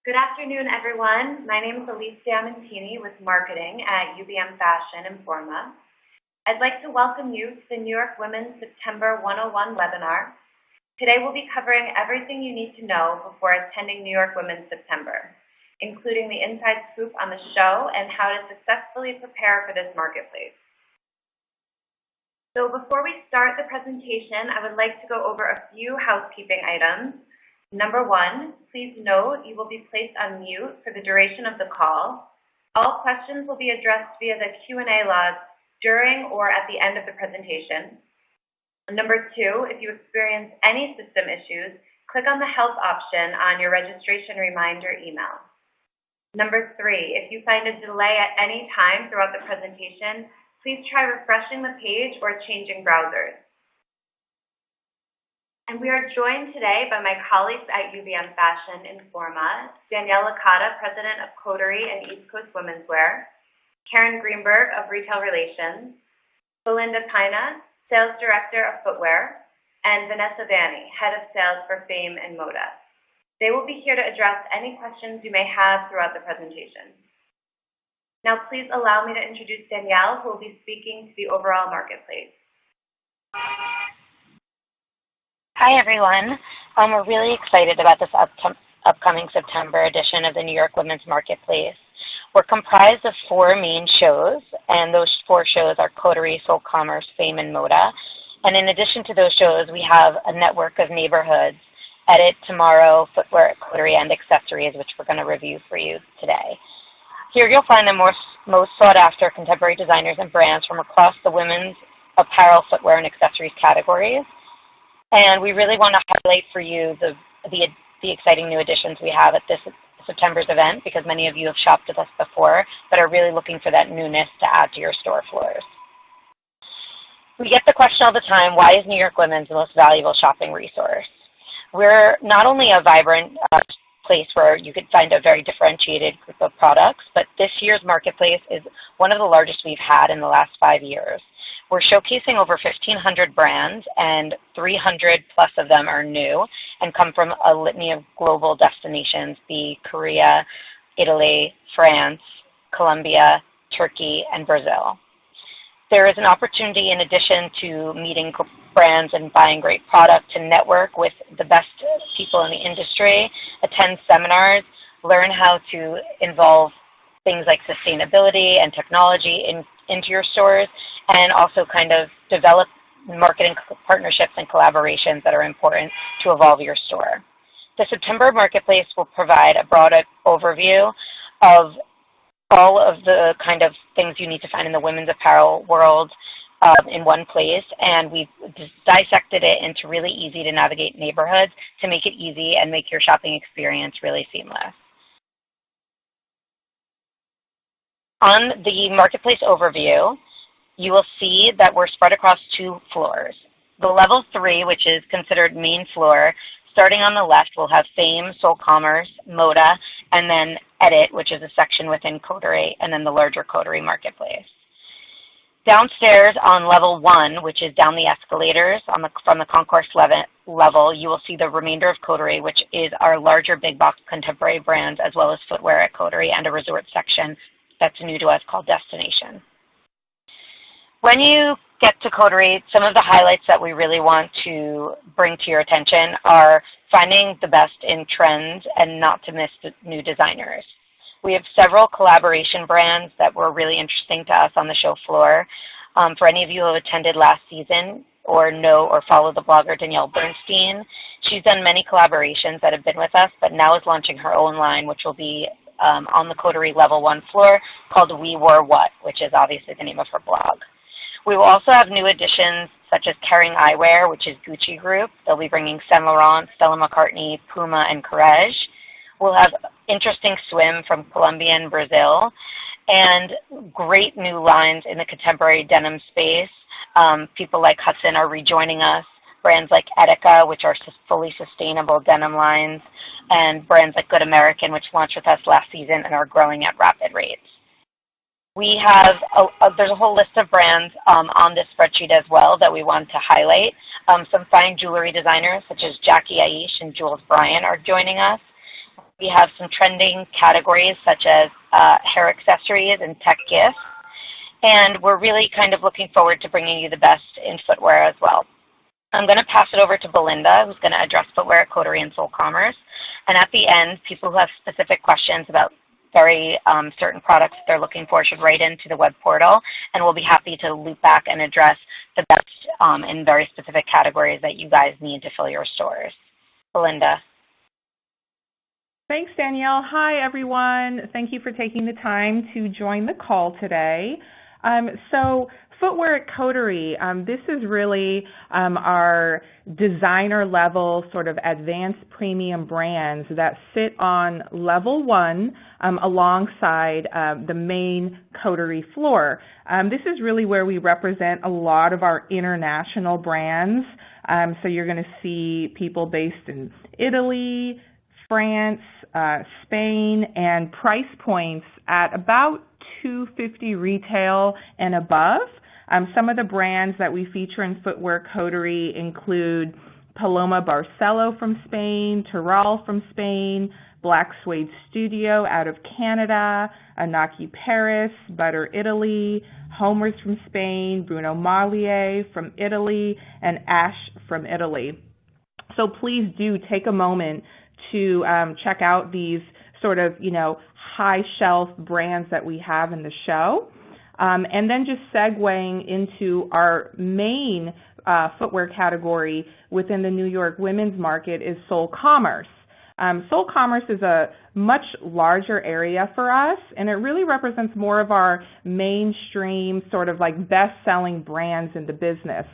Good afternoon, everyone. My name is Elise Diamantini with Marketing at UBM Fashion in Forma. I'd like to welcome you to the New York Women's September 101 webinar. Today we'll be covering everything you need to know before attending New York Women's September, including the inside scoop on the show and how to successfully prepare for this marketplace. So before we start the presentation, I would like to go over a few housekeeping items. Number one, please note you will be placed on mute for the duration of the call. All questions will be addressed via the Q&A log during or at the end of the presentation. Number two, if you experience any system issues, click on the help option on your registration reminder email. Number three, if you find a delay at any time throughout the presentation, please try refreshing the page or changing browsers. And we are joined today by my colleagues at UBM Fashion in Forma, Danielle Licata, President of COTERIE and East Coast Women's Wear, Karen Greenberg of Retail Relations, Belinda Pina, Sales Director of Footwear, and Vanessa Vanni, Head of Sales for Fame and Moda. They will be here to address any questions you may have throughout the presentation. Now please allow me to introduce Danielle, who will be speaking to the overall marketplace. Hi, everyone. We're really excited about this upcoming September edition of the New York Women's Marketplace. We're comprised of 4 main shows, and those 4 shows are COTERIE, Soul Commerce, Fame, and Moda. And in addition to those shows, we have a network of neighborhoods, Edit, Tomorrow, Footwear at COTERIE, and Accessories, which we're going to review for you today. Here you'll find the most sought-after contemporary designers and brands from across the women's apparel, footwear, and accessories categories. And we really want to highlight for you the exciting new additions we have at this September's event, because many of you have shopped with us before, but are really looking for that newness to add to your store floors. We get the question all the time, why is New York Women's the most valuable shopping resource? We're not only a vibrant place where you could find a very differentiated group of products, but this year's marketplace is one of the largest we've had in the last 5 years. We're showcasing over 1,500 brands, and 300 plus of them are new and come from a litany of global destinations, be Korea, Italy, France, Colombia, Turkey, and Brazil. There is an opportunity, in addition to meeting brands and buying great product, to network with the best people in the industry, attend seminars, learn how to involve things like sustainability and technology into your stores, and also kind of develop marketing partnerships and collaborations that are important to evolve your store. The September Marketplace will provide a broad overview of all of the kind of things you need to find in the women's apparel world in one place, and we've dissected it into really easy to navigate neighborhoods to make it easy and make your shopping experience really seamless. On the Marketplace overview, you will see that we're spread across 2 floors. The level 3, which is considered main floor, starting on the left, will have Fame, Soul Commerce, Moda, and then Edit, which is a section within COTERIE, and then the larger COTERIE Marketplace. Downstairs on level 1, which is down the escalators from the concourse level, you will see the remainder of COTERIE, which is our larger big box contemporary brands, as well as footwear at COTERIE, and a resort section that's new to us called Destination. When you get to COTERIE, some of the highlights that we really want to bring to your attention are finding the best in trends and not to miss the new designers. We have several collaboration brands that were really interesting to us on the show floor. For any of you who have attended last season or know or follow the blogger Danielle Bernstein, she's done many collaborations that have been with us, but now is launching her own line, which will be on the COTERIE level 1 floor, called We Wore What, which is obviously the name of her blog. We will also have new additions such as Kering Eyewear, which is Gucci Group. They'll be bringing Saint Laurent, Stella McCartney, Puma, and Courrèges. We'll have Interesting Swim from Colombia and Brazil, and great new lines in the contemporary denim space. People like Hudson are rejoining us. Brands like Etika, which are fully sustainable denim lines, and brands like Good American, which launched with us last season and are growing at rapid rates. We have, there's a whole list of brands on this spreadsheet as well that we want to highlight. Some fine jewelry designers such as Jackie Aish and Jules Bryan are joining us. We have some trending categories such as hair accessories and tech gifts. And we're really kind of looking forward to bringing you the best in footwear as well. I'm going to pass it over to Belinda, who's going to address footwear at Coterie and Soul Commerce. And at the end, people who have specific questions about very certain products that they're looking for should write into the web portal, and we'll be happy to loop back and address the best in very specific categories that you guys need to fill your stores. Belinda. Thanks, Danielle. Hi, everyone. Thank you for taking the time to join the call today. So footwear at Coterie, this is really our designer level sort of advanced premium brands that sit on level 1 alongside the main Coterie floor. This is really where we represent a lot of our international brands. So you're going to see people based in Italy, France, Spain, and price points at about $250 retail and above. Some of the brands that we feature in Footwear Coterie include Paloma Barcelo from Spain, Terral from Spain, Black Suede Studio out of Canada, Anaki Paris, Butter Italy, Homers from Spain, Bruno Maglier from Italy, and Ash from Italy. So please do take a moment to check out these sort of, high shelf brands that we have in the show. And then just segueing into our main footwear category within the New York women's market is Soul Commerce. Soul Commerce is a much larger area for us, and it really represents more of our mainstream sort of like best-selling brands in the business.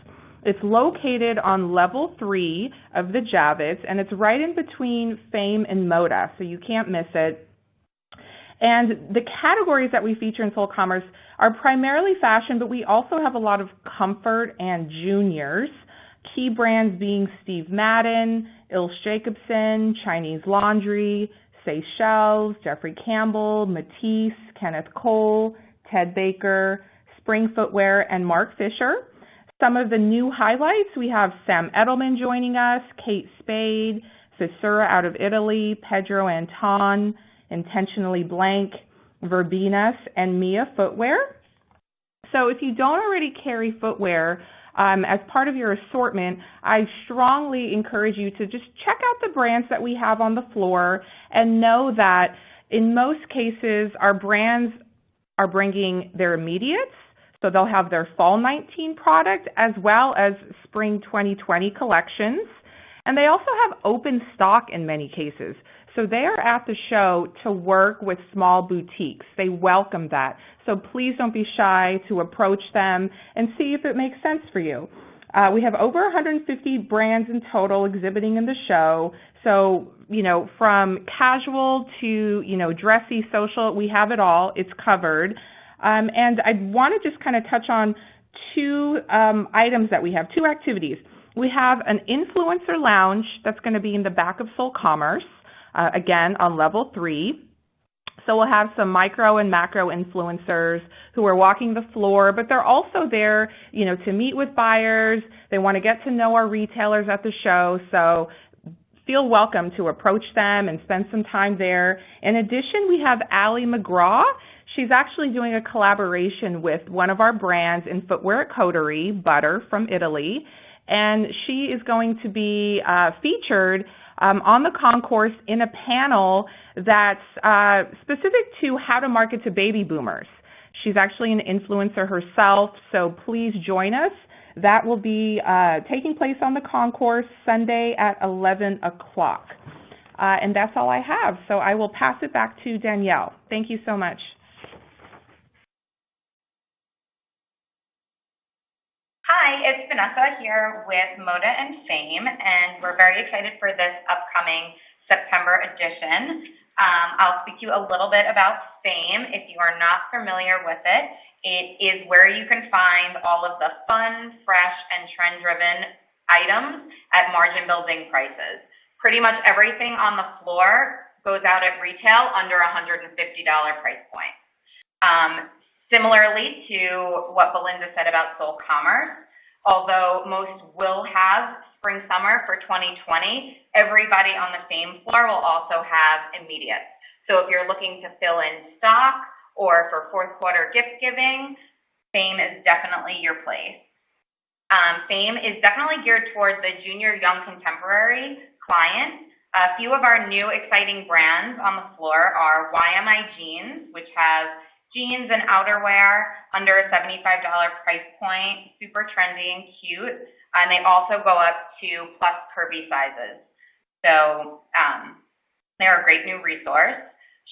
It's located on level 3 of the Javits, and it's right in between Fame and Moda, so you can't miss it. And the categories that we feature in Soul Commerce are primarily fashion, but we also have a lot of comfort and juniors. Key brands being Steve Madden, Ilse Jacobson, Chinese Laundry, Seychelles, Jeffrey Campbell, Matisse, Kenneth Cole, Ted Baker, Spring Footwear, and Mark Fisher. Some of the new highlights, we have Sam Edelman joining us, Kate Spade, Fissura out of Italy, Pedro Anton, Intentionally Blank, Verbenas, and Mia Footwear. So if you don't already carry footwear as part of your assortment, I strongly encourage you to just check out the brands that we have on the floor and know that in most cases our brands are bringing their immediates, so they'll have their Fall 19 product as well as Spring 2020 collections. And they also have open stock in many cases. So they are at the show to work with small boutiques. They welcome that. So please don't be shy to approach them and see if it makes sense for you. We have over 150 brands in total exhibiting in the show. So, from casual to, dressy, social, we have it all. It's covered. And I want to just kind of touch on two items that we have, two activities. We have an influencer lounge that's going to be in the back of Soul Commerce, again, on level 3. So we'll have some micro and macro influencers who are walking the floor, but they're also there, to meet with buyers. They want to get to know our retailers at the show, so feel welcome to approach them and spend some time there. In addition, we have Allie McGraw. She's actually doing a collaboration with one of our brands in footwear at Coterie, Butter from Italy, and she is going to be featured on the concourse in a panel that's specific to how to market to baby boomers. She's actually an influencer herself, so please join us. That will be taking place on the concourse Sunday at 11 o'clock. And that's all I have, so I will pass it back to Danielle. Thank you so much. Hi, it's Vanessa here with Moda and Fame, and we're very excited for this upcoming September edition. I'll speak to you a little bit about Fame. If you are not familiar with it, it is where you can find all of the fun, fresh, and trend-driven items at margin-building prices. Pretty much everything on the floor goes out at retail under $150 price point. Similarly to what Belinda said about Soul Commerce, although most will have spring-summer for 2020, everybody on the same floor will also have immediates. So if you're looking to fill in stock or for fourth quarter gift giving, Fame is definitely your place. Fame is definitely geared towards the junior young contemporary client. A few of our new exciting brands on the floor are YMI Jeans, which has jeans and outerwear under a $75 price point, super trendy and cute, and they also go up to plus curvy sizes. So they're a great new resource.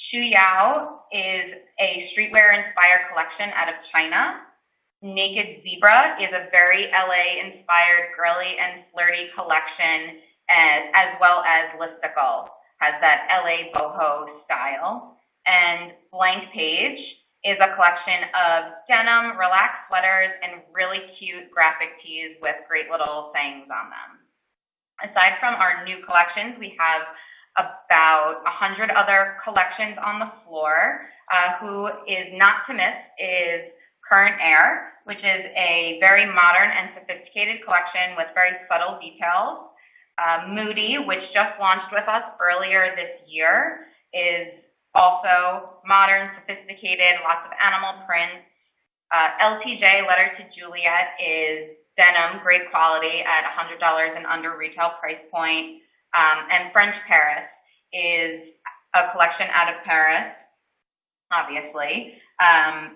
Shu Yao is a streetwear-inspired collection out of China. Naked Zebra is a very LA-inspired girly and flirty collection, as well as Listicle has that LA boho style. And Blank Page is a collection of denim, relaxed sweaters, and really cute graphic tees with great little sayings on them. Aside from our new collections, we have about 100 other collections on the floor. Who is not to miss is Current Air, which is a very modern and sophisticated collection with very subtle details. Moody, which just launched with us earlier this year, is also modern, sophisticated, lots of animal prints. LTJ, Letter to Juliet, is denim, great quality at $100 and under retail price point. And French Paris is a collection out of Paris, obviously,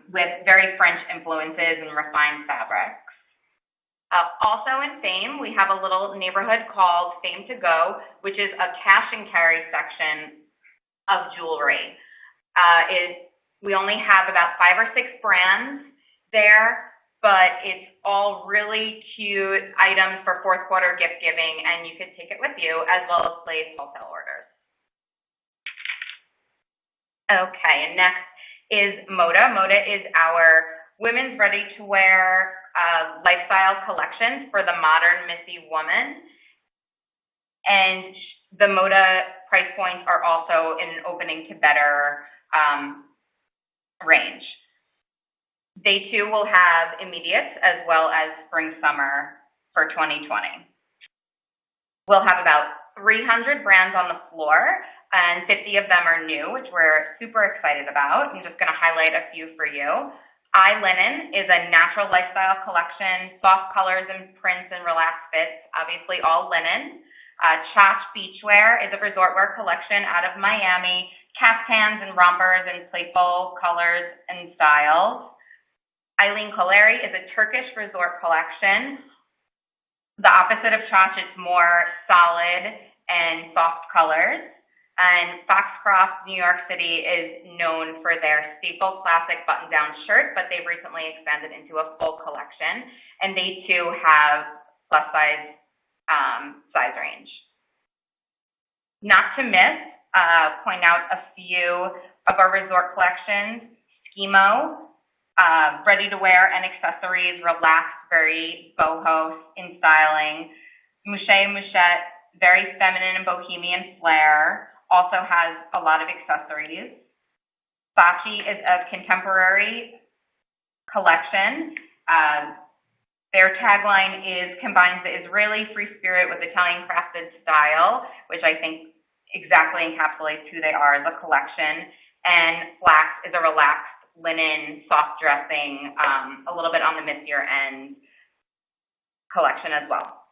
with very French influences and refined fabrics. Also in Fame, we have a little neighborhood called Fame to Go, which is a cash and carry section of jewelry. We only have about 5 or 6 brands there, but it's all really cute items for fourth quarter gift giving, and you could take it with you as well as place wholesale orders. Okay, and next is Moda. Moda is our women's ready-to-wear lifestyle collections for the modern Missy woman. And the Moda price points are also in opening to better range. They too will have immediates as well as spring-summer for 2020. We'll have about 300 brands on the floor, and 50 of them are new, which we're super excited about. I'm just going to highlight a few for you. Linen is a natural lifestyle collection, soft colors and prints and relaxed fits, obviously all linen. Chash Beachwear is a resort wear collection out of Miami, caftans and rompers in playful colors and styles. Eileen Coleri is a Turkish resort collection. The opposite of Chash, it's more solid and soft colors. And Foxcroft, New York City is known for their staple classic button-down shirt, but they've recently expanded into a full collection. And they too have plus-size size range. Not to miss, point out a few of our resort collections. Schemo, ready-to-wear and accessories, relaxed, very boho in styling. Mouchette, very feminine and bohemian flair, also has a lot of accessories. Sachi is a contemporary collection. Their tagline combines the Israeli free spirit with Italian crafted style, which I think exactly encapsulates who they are as a collection. And Flax is a relaxed linen, soft dressing, a little bit on the missier end collection as well.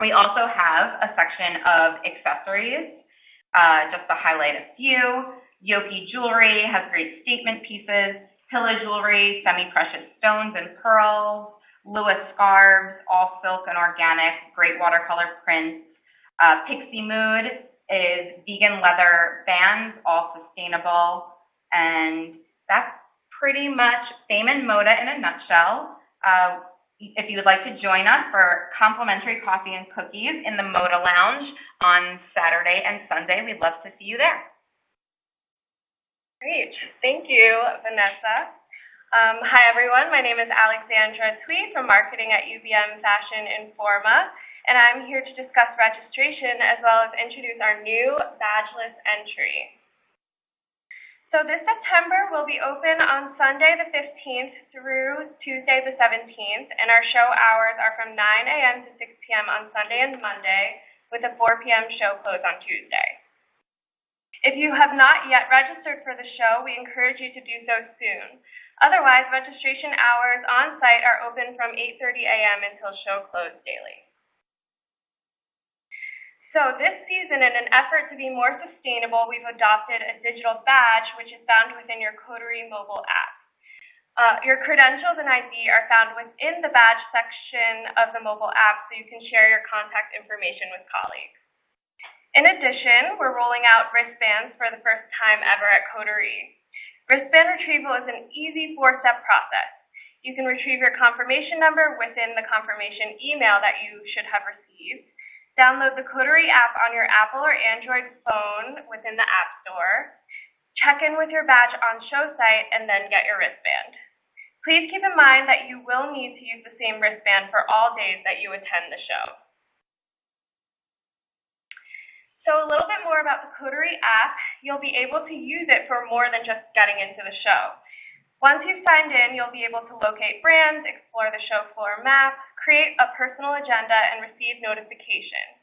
We also have a section of accessories, just to highlight a few. Yoki Jewelry has great statement pieces. Hilla Jewelry, semi-precious stones and pearls. Lewis Scarves, all silk and organic, great watercolor prints. Pixie Mood is vegan leather bands, all sustainable. And that's pretty much Fame and Moda in a nutshell. If you would like to join us for complimentary coffee and cookies in the Moda Lounge on Saturday and Sunday, we'd love to see you there. Great. Thank you, Vanessa. Hi, everyone. My name is Alexandra Tweed from Marketing at UVM Fashion Informa, and I'm here to discuss registration as well as introduce our new badgeless entry. So this September we'll be open on Sunday the 15th through Tuesday the 17th, and our show hours are from 9 a.m. to 6 p.m. on Sunday and Monday, with a 4 p.m. show close on Tuesday. If you have not yet registered for the show, we encourage you to do so soon. Otherwise, registration hours on site are open from 8:30 a.m. until show close daily. So this season, in an effort to be more sustainable, we've adopted a digital badge, which is found within your COTERIE mobile app. Your credentials and ID are found within the badge section of the mobile app, so you can share your contact information with colleagues. In addition, we're rolling out wristbands for the first time ever at COTERIE. Wristband retrieval is an easy 4-step process. You can retrieve your confirmation number within the confirmation email that you should have received. Download the COTERIE app on your Apple or Android phone within the App Store. Check in with your badge on show site, and then get your wristband. Please keep in mind that you will need to use the same wristband for all days that you attend the show. So a little bit more about the COTERIE app. You'll be able to use it for more than just getting into the show. Once you've signed in, you'll be able to locate brands, explore the show floor map, create a personal agenda, and receive notifications.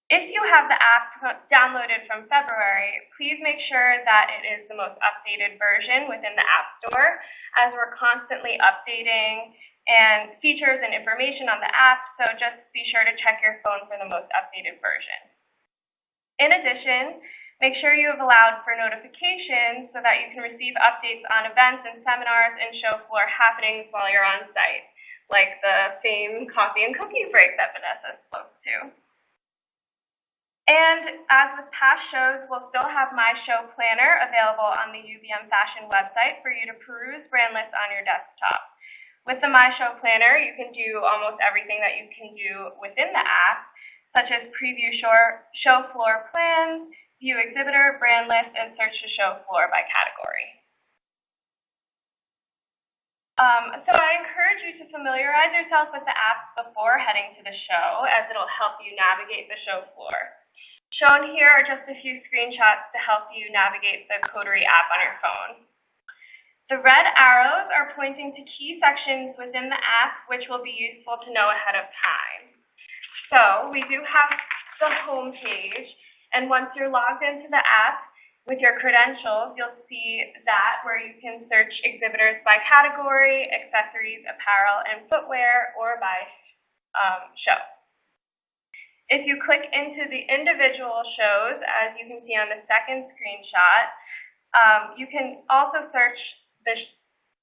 If you have the app downloaded from February, please make sure that it is the most updated version within the App Store, as we're constantly updating and features and information on the app, so just be sure to check your phone for the most updated version. In addition, make sure you have allowed for notifications so that you can receive updates on events and seminars and show floor happenings while you're on site, like the same coffee and cookie break that Vanessa spoke to. And as with past shows, we'll still have my show planner available on the UVM Fashion website for you to peruse brand lists on your desktop. With the My Show Planner, you can do almost everything that you can do within the app, such as preview show floor plans, view exhibitor, brand list, and search the show floor by category. So I encourage you to familiarize yourself with the app before heading to the show, as it'll help you navigate the show floor. Shown here are just a few screenshots to help you navigate the COTERIE app on your phone. The red arrows are pointing to key sections within the app, which will be useful to know ahead of time. So we do have the home page, and once you're logged into the app with your credentials, you'll see that where you can search exhibitors by category, accessories, apparel, and footwear, or by show. If you click into the individual shows, as you can see on the second screenshot, you can also search the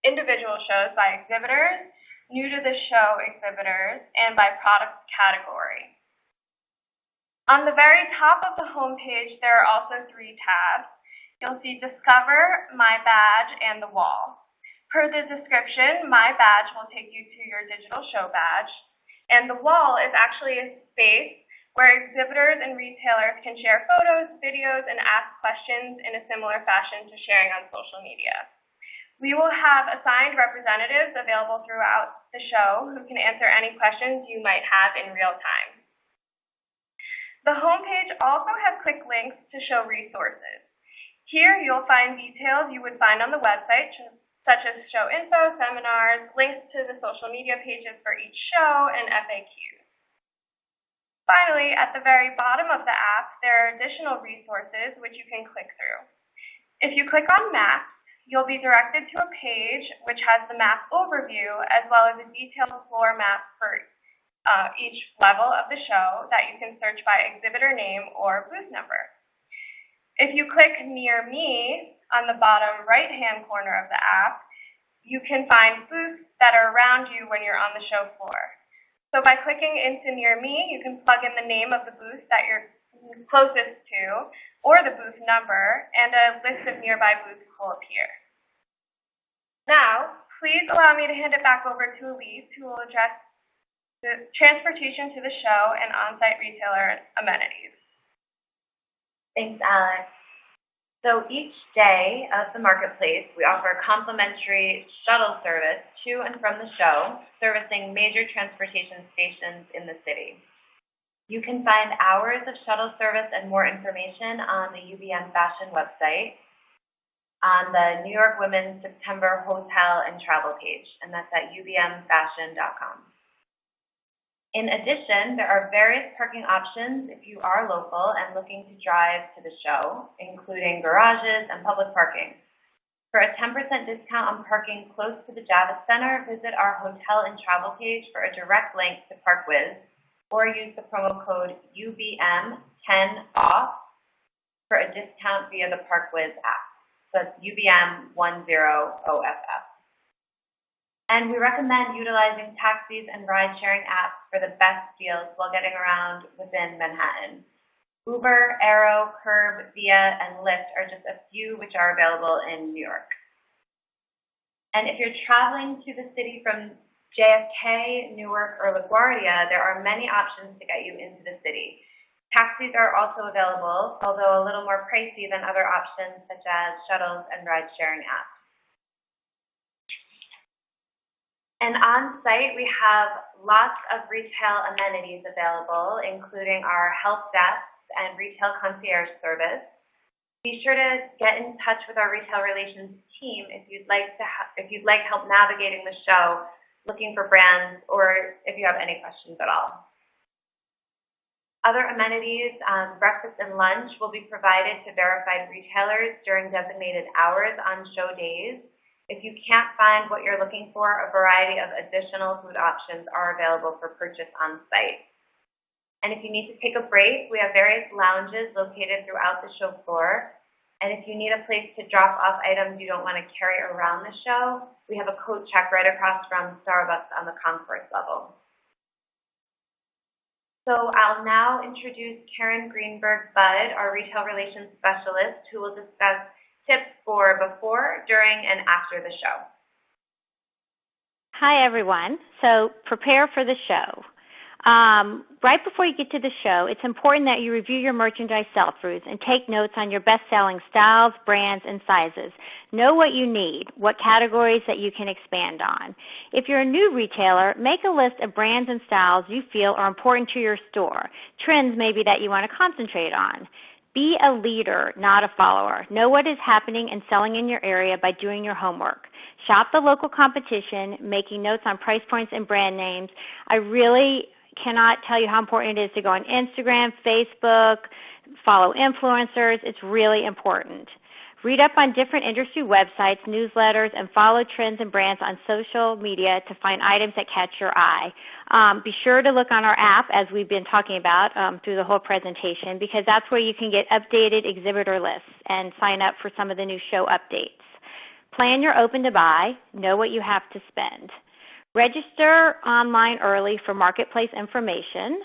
individual shows by exhibitors, new to the show exhibitors, and by product category. On the very top of the home page, there are also 3 tabs. You'll see Discover, My Badge, and the Wall. Per the description, My Badge will take you to your digital show badge, and the Wall is actually a space where exhibitors and retailers can share photos, videos, and ask questions in a similar fashion to sharing on social media. We will have assigned representatives available throughout the show who can answer any questions you might have in real time. The homepage also has quick links to show resources. Here you'll find details you would find on the website, such as show info, seminars, links to the social media pages for each show, and FAQs. Finally, at the very bottom of the app, there are additional resources which you can click through. If you click on Maps, you'll be directed to a page which has the map overview as well as a detailed floor map for each level of the show that you can search by exhibitor name or booth number. If you click Near Me on the bottom right-hand corner of the app, you can find booths that are around you when you're on the show floor. So by clicking into Near Me, you can plug in the name of the booth that you're closest to, or the booth number, and a list of nearby booths will appear. Now, please allow me to hand it back over to Elise, who will address the transportation to the show and on-site retailer amenities. Thanks, Alex. So each day of the marketplace, we offer complimentary shuttle service to and from the show, servicing major transportation stations in the city. You can find hours of shuttle service and more information on the UVM Fashion website. on the New York Women's September Hotel and Travel page, and that's at ubmfashion.com. In addition, there are various parking options if you are local and looking to drive to the show, including garages and public parking. For a 10% discount on parking close to the Javits Center, visit our hotel and travel page for a direct link to ParkWiz, or use the promo code UBM10OFF for a discount via the ParkWiz app. So that's UBM10OFF. And we recommend utilizing taxis and ride-sharing apps for the best deals while getting around within Manhattan. Uber, Aero, Curb, Via, and Lyft are just a few which are available in New York. And if you're traveling to the city from JFK, Newark, or LaGuardia, there are many options to get you into the city. Taxis are also available, although a little more pricey than other options such as shuttles and ride-sharing apps. And on site, we have lots of retail amenities available, including our help desks and retail concierge service. Be sure to get in touch with our retail relations team if you'd like help navigating the show, looking for brands, or if you have any questions at all. Other amenities, breakfast and lunch will be provided to verified retailers during designated hours on show days. If you can't find what you're looking for, a variety of additional food options are available for purchase on site. And if you need to take a break, we have various lounges located throughout the show floor. And if you need a place to drop off items you don't want to carry around the show, we have a coat check right across from Starbucks on the concourse level. So I'll now introduce Karen Greenberg-Budd, our retail relations specialist, who will discuss tips for before, during, and after the show. Hi, everyone. So prepare for the show. Right before you get to the show, it's important that you review your merchandise sell-throughs and take notes on your best-selling styles, brands, and sizes. Know what you need, what categories that you can expand on. If you're a new retailer, make a list of brands and styles you feel are important to your store, trends maybe that you want to concentrate on. Be a leader, not a follower. Know what is happening and selling in your area by doing your homework. Shop the local competition, making notes on price points and brand names. I really cannot tell you how important it is to go on Instagram, Facebook, follow influencers. It's really important. Read up on different industry websites, newsletters, and follow trends and brands on social media to find items that catch your eye. Be sure to look on our app, as we've been talking about through the whole presentation, because that's where you can get updated exhibitor lists and sign up for some of the new show updates. Plan your open to buy. Know what you have to spend. Register online early for marketplace information.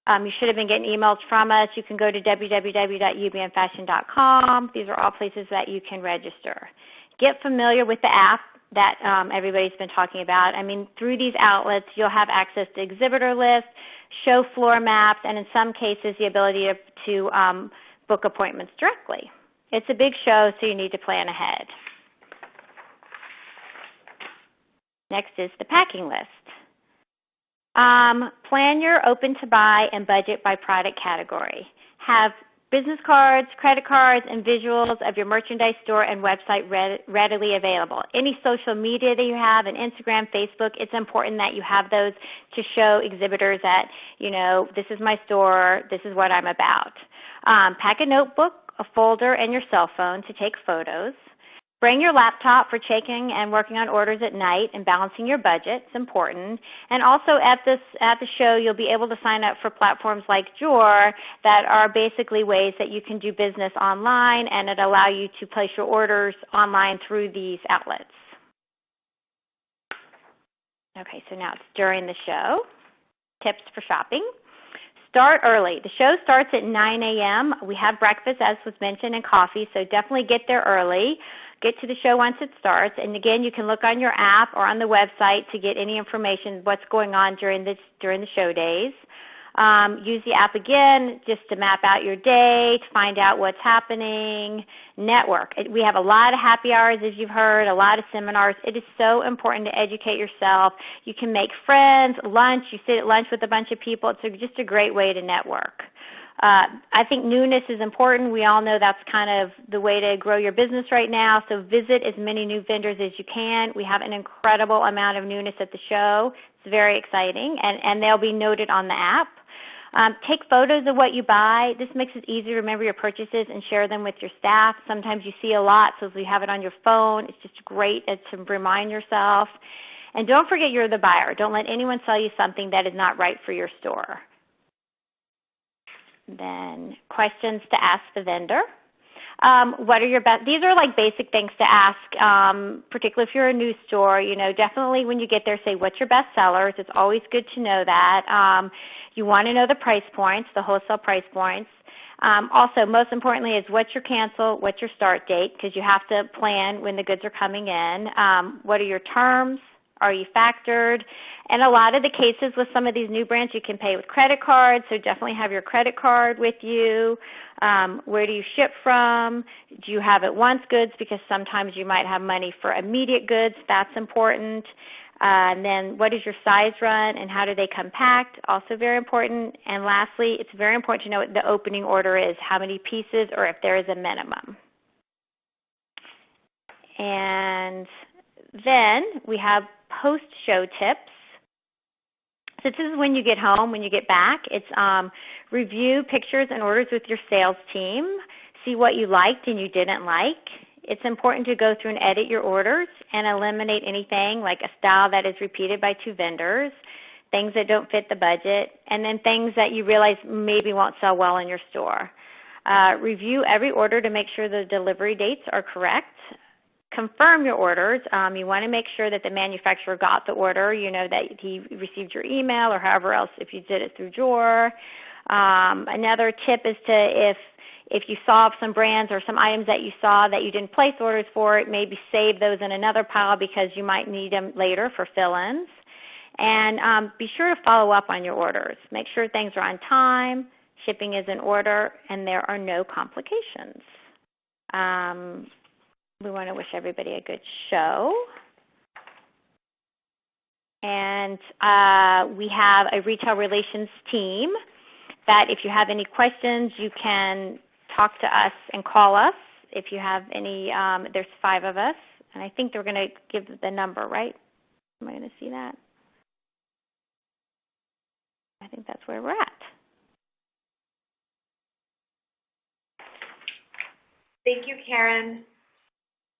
You should have been getting emails from us. You can go to www.ubmfashion.com. These are all places that you can register. Get familiar with the app that everybody's been talking about. I mean, through these outlets, you'll have access to exhibitor lists, show floor maps, and in some cases, the ability to book appointments directly. It's a big show, so you need to plan ahead. Next is the packing list. Plan your open to buy and budget by product category. Have business cards, credit cards, and visuals of your merchandise store and website readily available. Any social media that you have, and Instagram, Facebook, it's important that you have those to show exhibitors that, you know, this is my store, this is what I'm about. Pack a notebook, a folder, and your cell phone to take photos. Bring your laptop for checking and working on orders at night and balancing your budget. It's important. And also at the show, you'll be able to sign up for platforms like Jor that are basically ways that you can do business online, and it allow you to place your orders online through these outlets. Okay, so now it's during the show. Tips for shopping. Start early. The show starts at 9 a.m. We have breakfast, as was mentioned, and coffee, so definitely get there early. Get to the show once it starts. And again, you can look on your app or on the website to get any information what's going on during the show days. Use the app again just to map out your day, to find out what's happening. Network. We have a lot of happy hours, as you've heard, a lot of seminars. It is so important to educate yourself. You can make friends, lunch. You sit at lunch with a bunch of people. It's just a great way to network. I think newness is important. We all know that's kind of the way to grow your business right now. So visit as many new vendors as you can. We have an incredible amount of newness at the show. It's very exciting, and they'll be noted on the app. Take photos of what you buy. This makes it easy to remember your purchases and share them with your staff. Sometimes you see a lot, so if you have it on your phone, it's just great to remind yourself. And don't forget you're the buyer. Don't let anyone sell you something that is not right for your store. Then questions to ask the vendor. What are your best? These are like basic things to ask, particularly if you're a new store. Definitely when you get there, say, what's your best sellers? It's always good to know that. You want to know the price points, the wholesale price points. Also, most importantly, is what's your cancel, what's your start date, because you have to plan when the goods are coming in. What are your terms? Are you factored? And a lot of the cases with some of these new brands, you can pay with credit cards, so definitely have your credit card with you. Where do you ship from? Do you have at-once goods? Because sometimes you might have money for immediate goods. That's important. And then what is your size run and how do they come packed? Also very important. And lastly, it's very important to know what the opening order is, how many pieces or if there is a minimum. And then we have post-show tips. So this is when you get home, when you get back. It's review pictures and orders with your sales team. See what you liked and you didn't like. It's important to go through and edit your orders and eliminate anything like a style that is repeated by 2 vendors, things that don't fit the budget, and then things that you realize maybe won't sell well in your store. Review every order to make sure the delivery dates are correct. Confirm your orders. You want to make sure that the manufacturer got the order, that he received your email or however else, if you did it through Drawer. Another tip is to, if you saw some brands or some items that you saw that you didn't place orders for, maybe save those in another pile because you might need them later for fill-ins. And be sure to follow up on your orders. Make sure things are on time, shipping is in order, and there are no complications. We want to wish everybody a good show. And we have a retail relations team that if you have any questions, you can talk to us and call us. If you have any, there's 5 of us. And I think they're going to give the number, right? Am I going to see that? I think that's where we're at. Thank you, Karen.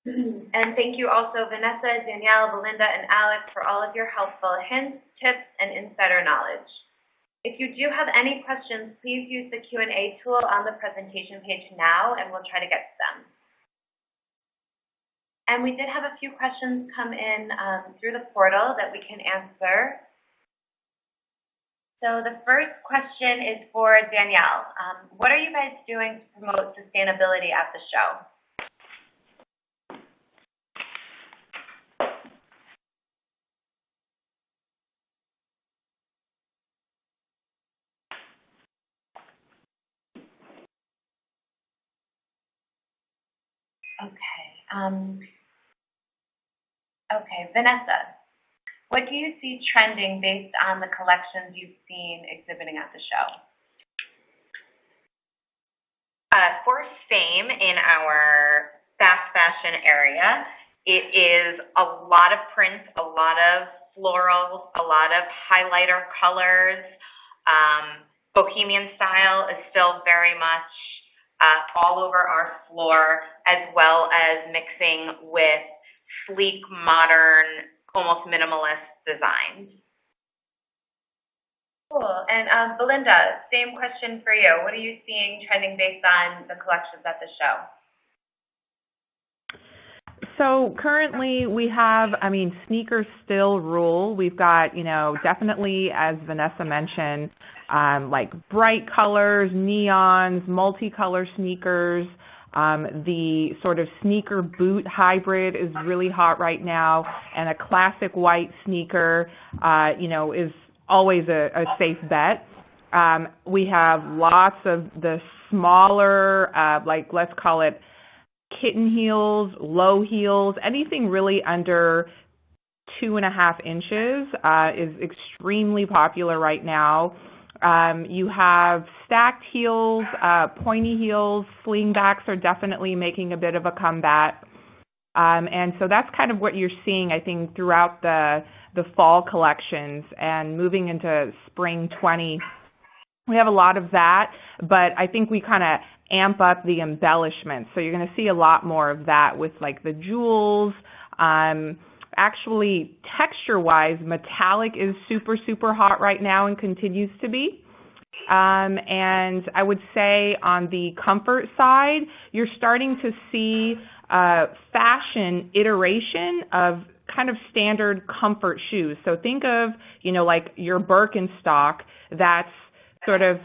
And thank you also, Vanessa, Danielle, Belinda, and Alex for all of your helpful hints, tips, and insider knowledge. If you do have any questions, please use the Q&A tool on the presentation page now, and we'll try to get to them. And we did have a few questions come in through the portal that we can answer. So the first question is for Danielle. What are you guys doing to promote sustainability at the show? Okay, Vanessa, what do you see trending based on the collections you've seen exhibiting at the show? For fame in our fast fashion area, it is a lot of prints, a lot of florals, a lot of highlighter colors. Bohemian style is still very much all over our floor, as well as mixing with sleek, modern, almost minimalist designs. Cool. And Belinda, same question for you. What are you seeing trending based on the collections at the show? So currently we have, sneakers still rule. We've got, definitely, as Vanessa mentioned, like bright colors, neons, multicolor sneakers. The sort of sneaker boot hybrid is really hot right now, and a classic white sneaker, is always a safe bet. We have lots of the smaller, let's call it kitten heels, low heels, anything really under 2.5 inches is extremely popular right now. You have stacked heels, pointy heels, slingbacks are definitely making a bit of a comeback. And so that's kind of what you're seeing, I think, throughout the fall collections and moving into spring 20. We have a lot of that, but I think we kind of amp up the embellishments. So you're going to see a lot more of that with like the jewels. Actually, texture-wise, metallic is super, super hot right now and continues to be. And I would say on the comfort side, you're starting to see fashion iteration of kind of standard comfort shoes. So think of, like your Birkenstock that's sort of,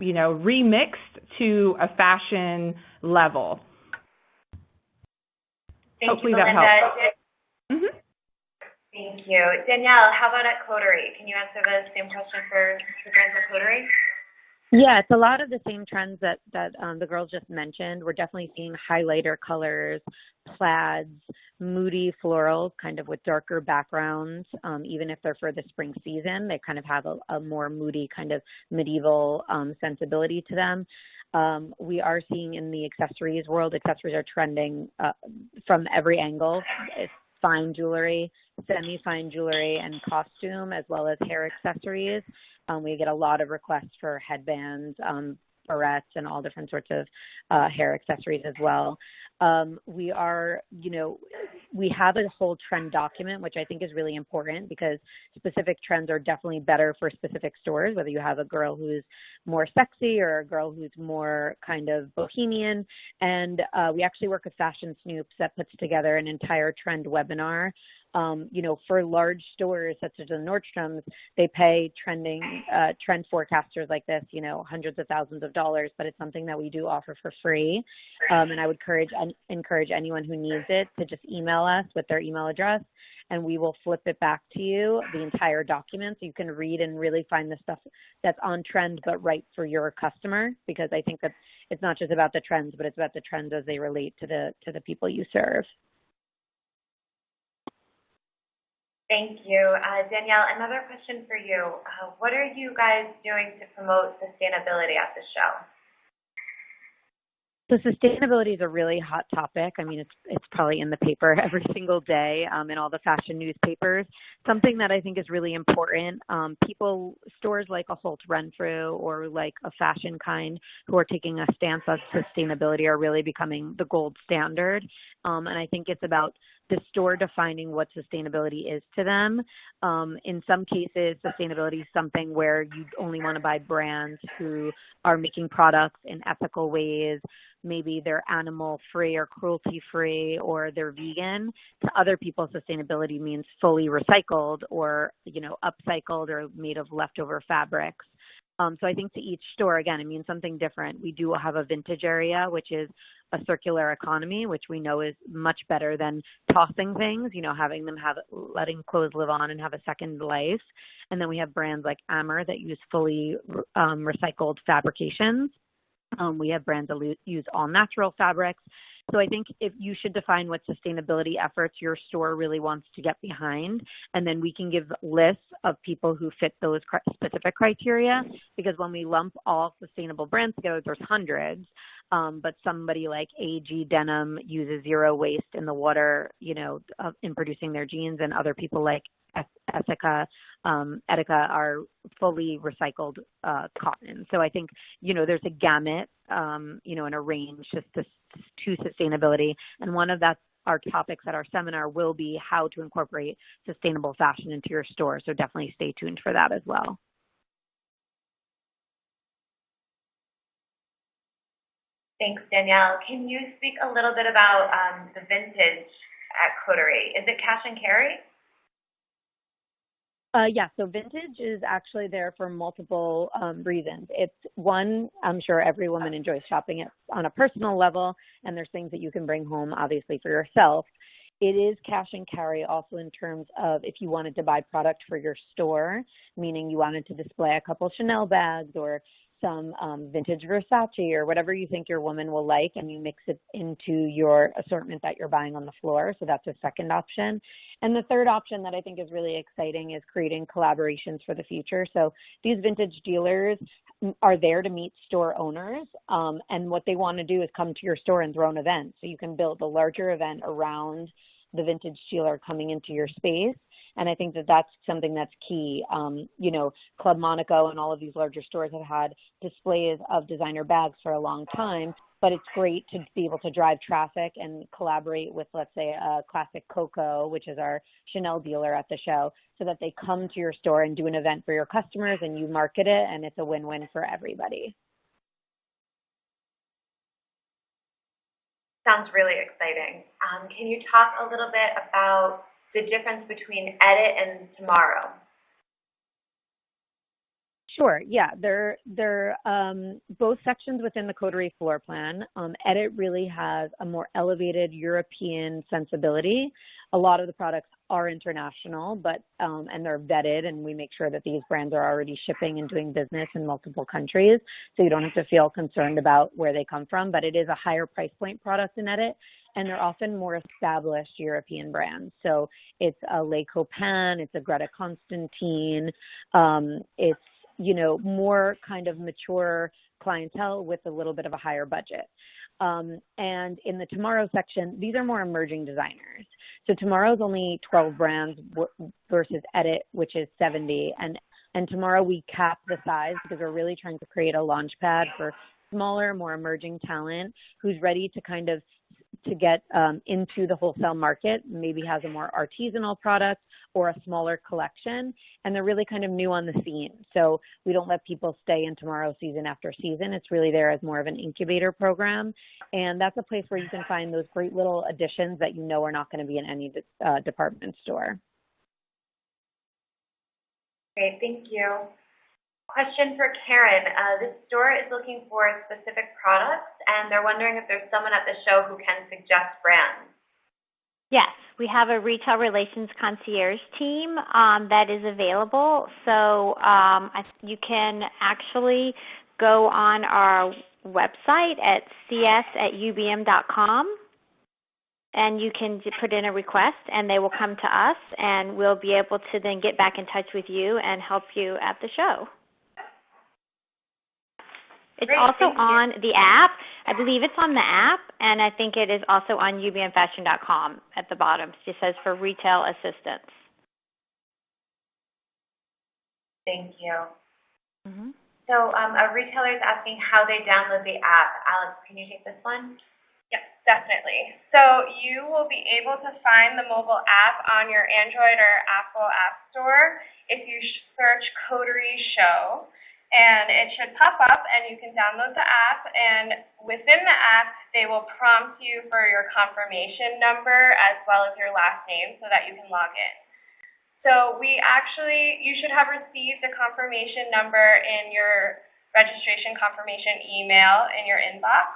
remixed to a fashion level. Hopefully that helps. Mm-hmm. Thank you. Danielle, how about at Coterie? Can you answer the same question for brands at Coterie? Yeah, it's a lot of the same trends that the girls just mentioned. We're definitely seeing highlighter colors, plaids, moody florals, kind of with darker backgrounds. Even if they're for the spring season, they kind of have a more moody kind of medieval sensibility to them. We are seeing in the accessories world, accessories are trending from every angle. It's fine jewelry, semi-fine jewelry, and costume, as well as hair accessories. We get a lot of requests for headbands, barrettes, and all different sorts of hair accessories as well. We have a whole trend document, which I think is really important because specific trends are definitely better for specific stores, whether you have a girl who's more sexy or a girl who's more kind of bohemian. And we actually work with Fashion Snoops that puts together an entire trend webinar. For large stores such as the Nordstrom's, they pay trend forecasters like this, hundreds of thousands of dollars, but it's something that we do offer for free. And I would encourage anyone who needs it to just email us with their email address, and we will flip it back to you, the entire document, so you can read and really find the stuff that's on trend but right for your customer, because I think that it's not just about the trends, but it's about the trends as they relate to the people you serve. Thank you. Danielle, another question for you. What are you guys doing to promote sustainability at the show? So sustainability is a really hot topic. I mean, it's probably in the paper every single day in all the fashion newspapers. Something that I think is really important. Stores like a Holt Renfrew or like a Fashion Kind who are taking a stance on sustainability are really becoming the gold standard. And I think it's about the store defining what sustainability is to them. In some cases, sustainability is something where you only want to buy brands who are making products in ethical ways. Maybe they're animal-free or cruelty-free, or they're vegan. To other people, sustainability means fully recycled or, upcycled or made of leftover fabrics. So I think to each store, again, it means something different. We do have a vintage area, which is a circular economy, which we know is much better than tossing things, letting clothes live on and have a second life. And then we have brands like Amer that use fully recycled fabrications. We have brands that use all natural fabrics. So I think if you should define what sustainability efforts your store really wants to get behind, and then we can give lists of people who fit those specific criteria, because when we lump all sustainable brands together, there's hundreds, but somebody like AG Denim uses zero waste in the water, in producing their jeans, and other people like Etika are fully recycled cotton. So I think, there's a gamut, and a range just to sustainability. And one of our topics at our seminar will be how to incorporate sustainable fashion into your store. So definitely stay tuned for that as well. Thanks, Danielle. Can you speak a little bit about the vintage at Coterie? Is it cash and carry? Yeah, so vintage is actually there for multiple reasons. It's one, I'm sure every woman enjoys shopping it on a personal level, and there's things that you can bring home, obviously, for yourself. It is cash and carry also in terms of if you wanted to buy product for your store, meaning you wanted to display a couple Chanel bags or some vintage Versace or whatever you think your woman will like, and you mix it into your assortment that you're buying on the floor. So that's a second option. And the third option that I think is really exciting is creating collaborations for the future. So these vintage dealers are there to meet store owners, and what they want to do is come to your store and throw an event. So you can build a larger event around the vintage dealer coming into your space. And I think that that's something that's key. You know, Club Monaco and all of these larger stores have had displays of designer bags for a long time, but it's great to be able to drive traffic and collaborate with, let's say, a classic Coco, which is our Chanel dealer at the show, so that they come to your store and do an event for your customers and you market it, and it's a win-win for everybody. Sounds really exciting. Can you talk a little bit about the difference between Edit and Tomorrow? Sure. Yeah, they're both sections within the Coterie floor plan. Edit really has a more elevated European sensibility. A lot of the products are international, but and they're vetted, and we make sure that these brands are already shipping and doing business in multiple countries, so you don't have to feel concerned about where they come from. But it is a higher price point product in Edit, and they're often more established European brands. So it's a Le Copain, it's a Greta Constantine, it's, you know, more kind of mature clientele with a little bit of a higher budget. And in the Tomorrow section, these are more emerging designers. So Tomorrow's only 12 brands versus Edit, which is 70. And Tomorrow we cap the size because we're really trying to create a launch pad for smaller, more emerging talent who's ready to kind of to get into the wholesale market, maybe has a more artisanal product or a smaller collection, and they're really kind of new on the scene. So we don't let people stay in Tomorrow season after season. It's really there as more of an incubator program, and that's a place where you can find those great little additions that you know are not going to be in any department store. Great, thank you. Question for Karen. This store is looking for specific products, and they're wondering if there's someone at the show who can suggest brands. Yes, we have a retail relations concierge team that is available. So you can actually go on our website at cs@ubm.com, and you can put in a request, and they will come to us, and we'll be able to then get back in touch with you and help you at the show. It's Great, also on the app. I believe it's on the app, and I think it is also on ubmfashion.com at the bottom. It just says for retail assistance. Thank you. Mm-hmm. So a retailer is asking how they download the app. Alex, can you take this one? Yes, definitely. So you will be able to find the mobile app on your Android or Apple App Store if you search Coterie Show. And it should pop up, and you can download the app, and within the app, they will prompt you for your confirmation number as well as your last name so that you can log in. So you should have received the confirmation number in your registration confirmation email in your inbox.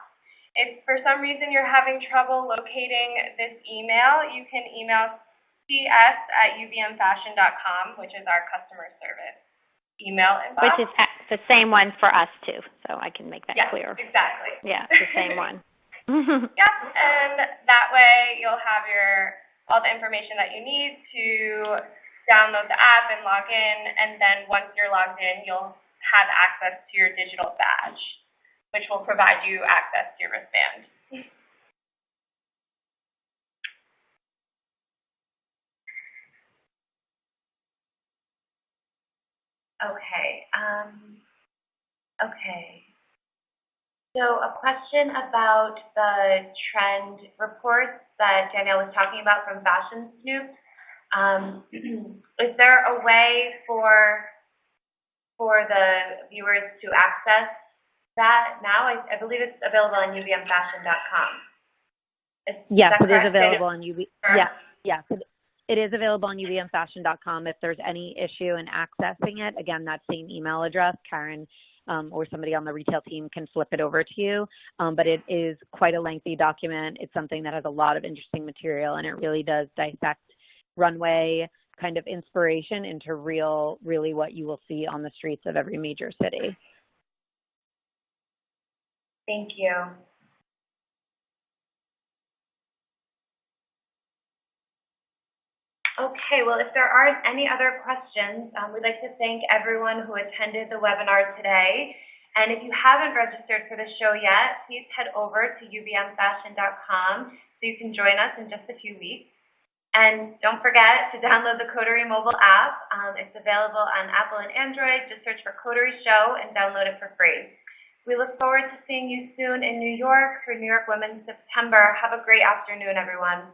If for some reason you're having trouble locating this email, you can email cs@ubmfashion.com, which is our customer service email inbox. Which is the same one for us, too, so I can make that clear. Yes, exactly. Yeah, the same one. Yep, and that way you'll have all the information that you need to download the app and log in, and then once you're logged in, you'll have access to your digital badge, which will provide you access to your wristband. Okay. Okay. So a question about the trend reports that Danielle was talking about from Fashion Snoop. Is there a way for the viewers to access that now? I believe it's available on ubmfashion.com. Yes, it is available on UB. Yes, it is available on ubmfashion.com. If there's any issue in accessing it, again, that same email address, Karen or somebody on the retail team can flip it over to you. But it is quite a lengthy document. It's something that has a lot of interesting material, and it really does dissect runway kind of inspiration into really what you will see on the streets of every major city. Thank you. Okay, well, if there aren't any other questions, we'd like to thank everyone who attended the webinar today. And if you haven't registered for the show yet, please head over to ubmfashion.com so you can join us in just a few weeks. And don't forget to download the COTERIE mobile app. It's available on Apple and Android. Just search for COTERIE Show and download it for free. We look forward to seeing you soon in New York for New York Women's September. Have a great afternoon, everyone.